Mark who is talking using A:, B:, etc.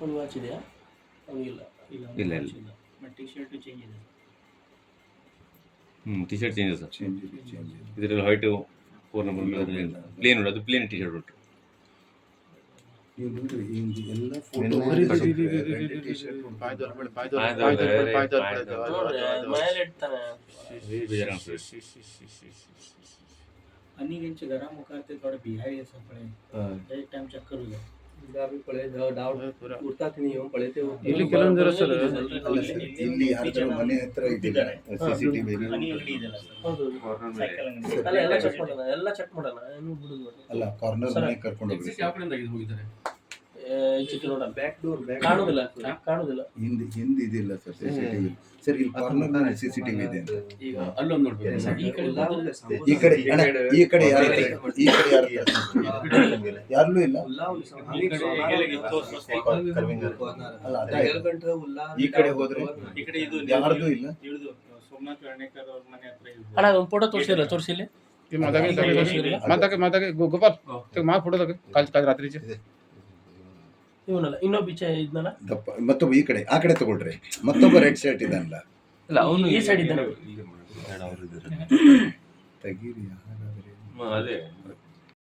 A: ಒಂದು ವಾಚ್ ಇದೆಯಾ? ಇಲ್ಲ
B: ಇಲ್ಲ
C: ಇಲ್ಲ.
B: ಬಟ್ ಟಿ ಶರ್ಟ್ ಚೇಂಜ್ ಇದೆ.
C: T shirt change sir.
D: Change ಇದೆ.
C: ಇದರಲ್ಲಿ ವೈಟು 4 ನಂಬರ್ ಪ್ಲೇನ್ ಉಂಟು, ಅದು ಪ್ಲೇನ್ ಟಿ ಶರ್ಟ್ ಉಂಟು.
D: ನೀವು ನೋಡ್ರಿ ಈ ಎಲ್ಲ ಫೋಟೋ
C: ಎಲ್ಲ
D: ಟಿ ಶರ್ಟ್
A: ಮನೇಲಿ ಇಡ್ತಾನೆ.
B: अनिगंच गरम मुखार ते थोड़े बिहार ये सब पड़े एक टाइम चक्कर हो गया
A: ಇದಾಗಿ ಪಳೆ ಡೌಟ್ ಉರ್ತಾ ತಿನಿ ಹೋಗಿ ಪಳೆತೆ
E: ಇಲ್ಲಿ ಕೆಲವೊಂದು ಸರ್
D: ಇಲ್ಲಿ ಯಾರ ಮನೆ ಹತ್ರ ಇದ್ದಾರೆ ಸಿಸಿಟಿವಿ
B: ಮನಿ ಅಂಗಡಿ ಇದೆಲ್ಲ ಸರ್.
A: ಹೌದು
B: ಸೈಕಲ್ ಅಂಗಡಿ
A: ಅಲ್ಲ ಎಲ್ಲ ಚೆಕ್ ಮಾಡೋಣ ಏನು ಬಿಡುದು
D: ಅಲ್ಲ ಕಾರ್ನರ್ ಮನೆ ಕರ್ಕೊಂಡು ಹೋಗ್ರಿ.
E: ಯಾವ ಕಡೆಯಿಂದ ಹೋಗಿದ್ದಾರೆ?
A: ಚಿಕ್ಕ ನೋಡ ಬ್ಯಾಕ್ ಡೋರ್ ಕಾಣುದಿಲ್ಲ
D: ಹಿಂದೆ ಇದಿಲ್ಲ ಸರ್ ಸಿಸಿಟಿವಿ. ಸರ್ ಇಲ್ಲಿ ಕಾರ್ನರ್ ನಲ್ಲಿ ಸಿಸಿಟಿವಿ ಇದೆ ಅಂತ.
E: ಈಗ ಅಲ್ಲೊಂದು ನೋಡ್ಬೇಕು ಸರ್.
D: ಈ ಕಡೆ ಅಣ್ಣ, ಈ ಕಡೆ ಯಾರು ಯಾರಲ್ಲೂ ಇಲ್ಲ. ಅಲ್ಲ ಅದೇ ಈ ಕಡೆ ಹೋದ್ರೆ
B: ಈ ಕಡೆ ಇದು
D: ಯಾರ್ದು ಇಲ್ಲ.
B: ಇವ್ರದು ಸೋಮನಾಥ್ ಅರ್ಣೇಕರ್ ಅವ್ರ ಮನೆ ಹತ್ರ ಇದೆ.
A: ಅಣ್ಣ ಒಂದು ಫೋಟೋ ತೋರಿಸಿಲ್ಲ
E: ಮಾತಾಗೆ ಗೋಪಾಲ್ ಮಾ ಫೋಟೋ ಕಾಲ್ ರಾತ್ರಿचे
A: ಇವನಲ್ಲ ಇನ್ನೊಬ್ಬ ಬಿಚ್ಚ ಇದ್ನಲ್ಲ
D: ದಪ್ಪ ಮತ್ತೊಬ್ಬ ಈ ಕಡೆ ಆ ಕಡೆ ತಗೊಳ್ರಿ. ಮತ್ತೊಬ್ಬ ರೆಡ್ ಶರ್ಟ್ ಇದನ್ನಲ್ಲ
A: ಇಲ್ಲ ಅವನು ಈ ಸೈಡ್ ಇದ್ದಾನೆ.
D: ತೆಗೀರಿ ಯಾರಾದ್ರೆ.
C: ಅದೇ